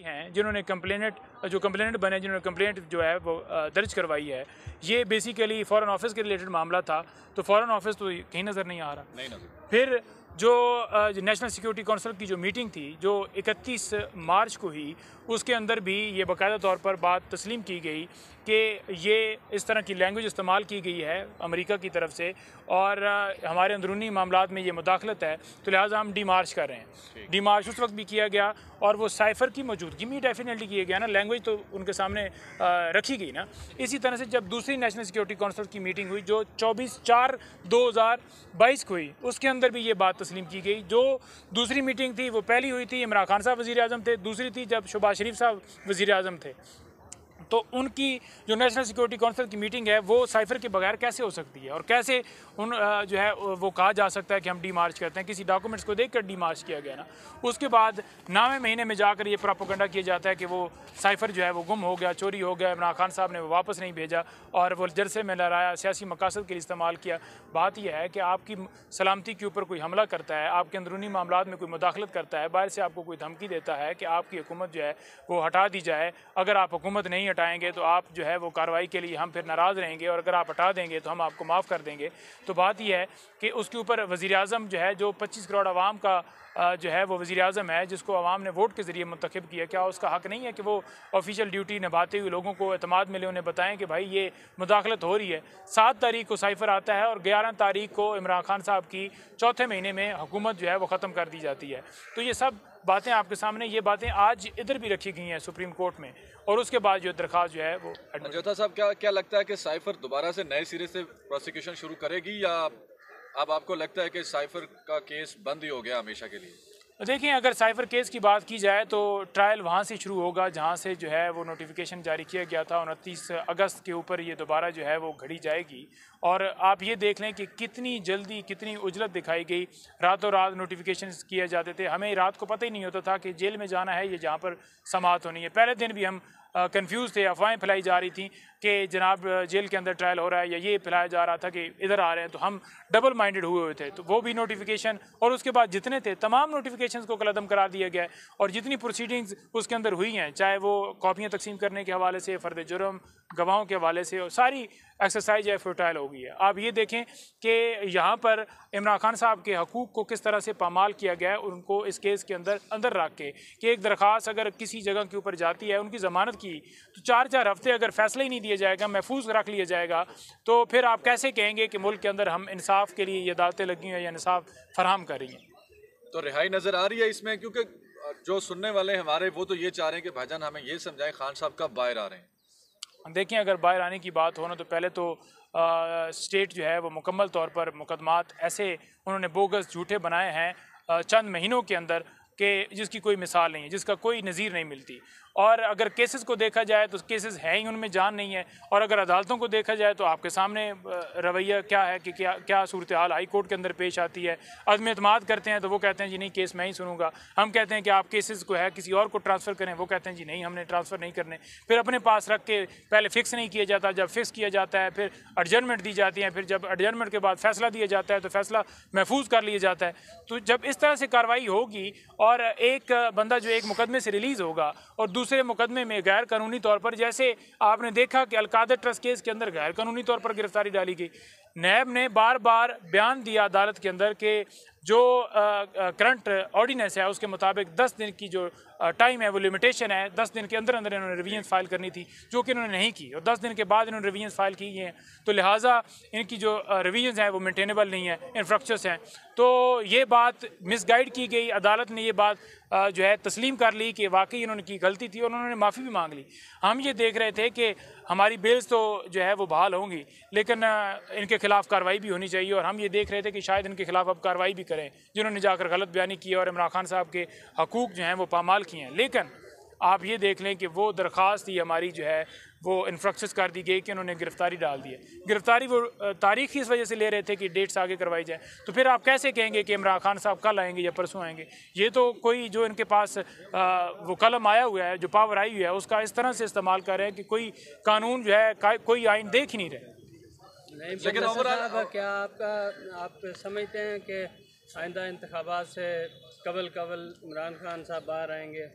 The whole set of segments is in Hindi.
हैं जिन्होंने कंप्लेनेंट बने, जिन्होंने कंप्लेंट जो है वो दर्ज करवाई है। ये बेसिकली फॉरेन ऑफिस के रिलेटेड मामला था, तो फॉरेन ऑफिस तो कहीं नज़र नहीं आ रहा। नहीं नज़र। फिर जो नेशनल सिक्योरिटी काउंसिल की जो मीटिंग थी जो 31 मार्च को ही, उसके अंदर भी ये बाकायदा तौर पर बात तस्लीम की गई कि ये इस तरह की लैंग्वेज इस्तेमाल की गई है अमेरिका की तरफ से और हमारे अंदरूनी मामलात में ये मुदाखलत है, तो लिहाजा हम डी मार्च कर रहे हैं। डी मार्च उस वक्त भी किया गया और वो साइफ़र की मौजूदगी में डेफिनेटली किया गया ना, लैंग्वेज तो उनके सामने रखी गई ना। इसी तरह से जब दूसरी नेशनल सिक्योरिटी काउंसिल की मीटिंग हुई जो 24/4/2022 को हुई, उसके अंदर भी ये बात तस्लीम की गई। जो दूसरी मीटिंग थी वो पहली हुई थी, इमरान खान साहब वज़ीर आज़म थे, दूसरी थी जब शहबाज शरीफ साहब वज़ीर आज़म थे। तो उनकी जो नेशनल सिक्योरिटी काउंसिल की मीटिंग है वो साइफ़र के बगैर कैसे हो सकती है और कैसे जो है वो कहा जा सकता है कि हम डी मार्च करते हैं। किसी डॉक्यूमेंट्स को देखकर डी मार्च किया गया ना। उसके बाद 9वें महीने में जाकर ये प्रोपेगेंडा किया जाता है कि वो साइफ़र जो है वो गुम हो गया, चोरी हो गया, इमरान खान साहब ने वो वापस नहीं भेजा और वो जलसे में लहराया, सियासी मकासद के लिए इस्तेमाल किया। बात यह है कि आपकी सलामती के ऊपर कोई हमला करता है, आपके अंदरूनी मामलात में कोई मुदाखलत करता है, बाहर से आपको कोई धमकी देता है कि आपकी हुकूमत जो है वो हटा दी जाए, अगर आप हुकूमत नहीं हटाएंगे तो आप जो है वो कार्रवाई के लिए हम फिर नाराज़ रहेंगे और अगर आप हटा देंगे तो हम आपको माफ़ कर देंगे। तो बात यह है कि उसके ऊपर वज़ीर आज़म जो है, जो 25 करोड़ आवाम का जो है वो वज़ीर आज़म है, जिसको आवाम ने वोट के ज़रिए मुंतखब किया, क्या उसका हक़ नहीं है कि वो ऑफिशियल ड्यूटी निभाते हुए लोगों को एतमाद मिले, उन्हें बताएं कि भाई ये मुदाखलत हो रही है। 7 तारीख को साइफ़र आता है और 11 तारीख को इमरान खान साहब की चौथे महीने में हुकूमत जो है वो ख़त्म कर दी जाती है। तो ये सब बातें आपके सामने, ये बातें आज इधर भी रखी गई हैं सुप्रीम कोर्ट में और उसके बाद जो दरख्वास्त जो है वो जोधा साहब, क्या लगता है कि साइफ़र दोबारा से नए सिरे से प्रोसिक्यूशन शुरू करेगी या अब आपको लगता है कि साइफ़र का केस बंद ही हो गया हमेशा के लिए? देखिए, अगर साइफ़र केस की बात की जाए तो ट्रायल वहाँ से शुरू होगा जहाँ से जो है वो नोटिफिकेशन जारी किया गया था। 29 अगस्त के ऊपर ये दोबारा जो है वो घड़ी जाएगी और आप ये देख लें कि कितनी जल्दी, कितनी उजलत दिखाई गई। रातों रात नोटिफिकेशन किए जाते थे, हमें रात को पता ही नहीं होता था कि जेल में जाना है, ये जहाँ पर समाअत होनी है। पहले दिन भी हम कंफ्यूज थे, अफवाहें फैलाई जा रही थी कि जनाब जेल के अंदर ट्रायल हो रहा है, या ये फैलाया जा रहा था कि इधर आ रहे हैं, तो हम डबल माइंडेड हुए थे। तो वो भी नोटिफिकेशन और उसके बाद जितने थे तमाम नोटिफिकेशंस को कलअदम करार दिया गया है और जितनी प्रोसीडिंग्स उसके अंदर हुई हैं, चाहे वो कॉपियाँ तकसीम करने के हवाले से, फ़र्द जुर्म, गवाहों के हवाले से, और सारी एक्सरसाइज है फर्टाइल हो गई है। आप ये देखें कि यहाँ पर इमरान खान साहब के हकूक़ को किस तरह से पामाल किया गया है उनको इस केस के अंदर रख के, कि एक दरख्वास्त अगर किसी जगह के ऊपर जाती है उनकी ज़मानत की, तो 4-4 हफ्ते अगर फैसला ही नहीं दिया जाएगा, महफूज रख लिया जाएगा, तो फिर आप कैसे कहेंगे कि मुल्क के अंदर हम इंसाफ के लिए ये अदालतें लगी हैं या इंसाफ फराहम कर रही हैं? तो रिहाई नज़र आ रही है इसमें, क्योंकि जो सुनने वाले हमारे वो तो ये चाह रहे हैं कि भाईजान हमें ये समझाएं खान साहब कब बाहर आ रहे हैं। देखिए, अगर बाहर आने की बात हो ना, तो पहले तो स्टेट जो है वो मुकम्मल तौर पर मुकदमात ऐसे उन्होंने बोगस झूठे बनाए हैं चंद महीनों के अंदर कि जिसकी कोई मिसाल नहीं है, जिसका कोई नज़ीर नहीं मिलती। और अगर केसेस को देखा जाए तो केसेस हैं ही, उनमें जान नहीं है। और अगर अदालतों को देखा जाए तो आपके सामने रवैया क्या है कि क्या सूरत हाल हाई कोर्ट के अंदर पेश आती है। अदम एतमाद करते हैं तो वो कहते हैं जी नहीं, केस मैं ही सुनूंगा। हम कहते हैं कि आप केसेस को है किसी और को ट्रांसफ़र करें, वो कहते हैं जी नहीं, हमने ट्रांसफ़र नहीं करने। फिर अपने पास रख के पहले फ़िक्स नहीं किया जाता, जब फिक्स किया जाता है फिर एडजर्नमेंट दी जाती है, फिर जब एडजर्नमेंट के बाद फैसला दिया जाता है तो फैसला महफूज कर लिया जाता है। तो जब इस तरह से कार्रवाई होगी और एक बंदा जो एक मुकदमे से रिलीज़ होगा और दूसरे मुकदमे में गैर कानूनी तौर पर, जैसे आपने देखा कि अलकादर ट्रस्ट केस के अंदर गैर कानूनी तौर पर गिरफ्तारी डाली गई। नैब ने बार बार बयान दिया अदालत के अंदर कि जो करंट ऑर्डिनेंस है उसके मुताबिक 10 दिन की जो टाइम है वो लिमिटेशन है, 10 दिन के अंदर अंदर इन्होंने रिवीजन फाइल करनी थी, जो कि इन्होंने नहीं की और 10 दिन के बाद इन्होंने रिवीजन फाइल की हैं। तो लिहाजा इनकी जो रिवीजन है वो मेंटेनेबल नहीं है, इन्फ्रक्चर्स हैं। तो ये बात मिसगाइड की गई। अदालत ने ये बात जो है तस्लीम कर ली कि वाकई इन्होंने की गलती थी और उन्होंने माफ़ी भी मांग ली। हम ये देख रहे थे कि हमारी बेल्स तो जो है वो बहाल होंगी, लेकिन इनके खिलाफ कार्रवाई भी होनी चाहिए और हम ये देख रहे थे कि शायद इनके खिलाफ अब कार्रवाई भी करें जिन्होंने जाकर गलत बयानी की और इमरान खान साहब के हकूक़ जो हैं वो पामाल किए हैं। लेकिन आप ये देख लें कि वो दरख्वास्त ही हमारी जो है वो इन्फ्रक्शंस कर दी गई कि उन्होंने गिरफ्तारी डाल दी है। गिरफ्तारी वो तारीख इस वजह से ले रहे थे कि डेट्स आगे करवाई जाए। तो फिर आप कैसे कहेंगे कि इमरान खान साहब कल आएंगे या परसों आएंगे? ये तो कोई जो इनके पास वो कलम आया हुआ है, जो पावर आई हुई है, उसका इस तरह से इस्तेमाल कर रहे हैं कि कोई कानून जो है कोई आइन देख ही नहीं रहे। लेकिन क्या आप समझते हैं कि आइंदा इंतखाबात से कबल इमरान खान साहब बाहर आएंगे?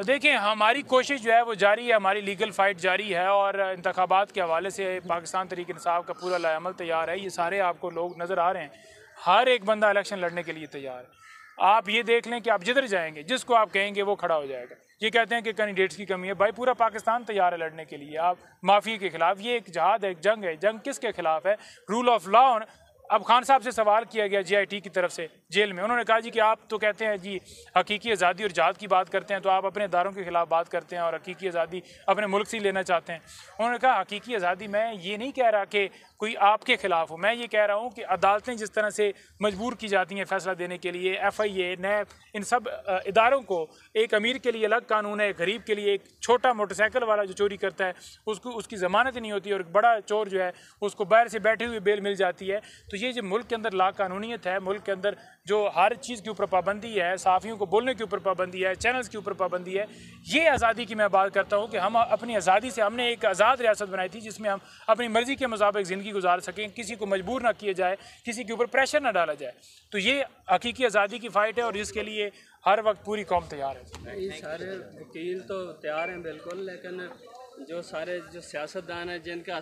देखिए, हमारी कोशिश जो है वो जारी है, हमारी लीगल फाइट जारी है और इंतखाबात के हवाले से पाकिस्तान तहरीक इंसाफ का पूरा लाएअमल तैयार है। ये सारे आपको लोग नज़र आ रहे हैं, हर एक बंदा इलेक्शन लड़ने के लिए तैयार है। आप ये देख लें कि आप जिधर जाएंगे, जिसको आप कहेंगे वो खड़ा हो जाएगा। ये कहते हैं कि कैंडिडेट्स की कमी है, भाई पूरा पाकिस्तान तैयार है लड़ने के लिए। आप माफिया के खिलाफ, ये एक जहाद है, एक जंग है। जंग किसके खिलाफ है? Rule of law. अब खान साहब से सवाल किया गया JIT की तरफ से जेल में, उन्होंने कहा जी कि आप तो कहते हैं जी हकीकी आज़ादी और जहाद की बात करते हैं, तो आप अपने इदारों के खिलाफ बात करते हैं और हकीकी आज़ादी अपने मुल्क से लेना चाहते हैं। उन्होंने कहा हकीकी आज़ादी, मैं ये नहीं कह रहा कि कोई आपके खिलाफ हो, मैं ये कह रहा हूँ कि अदालतें जिस तरह से मजबूर की जाती हैं फैसला देने के लिए, FIA, NAB, इन सब इदारों को, एक अमीर के लिए अलग कानून है, गरीब के लिए एक छोटा मोटरसाइकिल वाला जो चोरी करता है उसको उसकी ज़मानत नहीं होती, और एक बड़ा चोर जो है उसको बाहर से बैठे हुए बेल मिल जाती है। तो ये जो मुल्क के अंदर लाकानूनीयत है, मुल्क के अंदर जो हर चीज़ के ऊपर पाबंदी है, साफ़ियों को बोलने के ऊपर पाबंदी है, चैनल्स के ऊपर पाबंदी है, ये आज़ादी की मैं बात करता हूँ कि हम अपनी आज़ादी से, हमने एक आज़ाद रियासत बनाई थी जिसमें हम अपनी मर्ज़ी के मुताबिक ज़िंदगी गुजार सकें, किसी को मजबूर ना किया जाए, किसी के ऊपर प्रेशर ना डाला जाए। तो ये हकीकी आज़ादी की फ़ाइट है और जिसके लिए हर वक्त पूरी कौम तैयार है। ये सारे वकील तो तैयार हैं बिल्कुल, लेकिन जो सारे जो सियासतदान हैं जिनका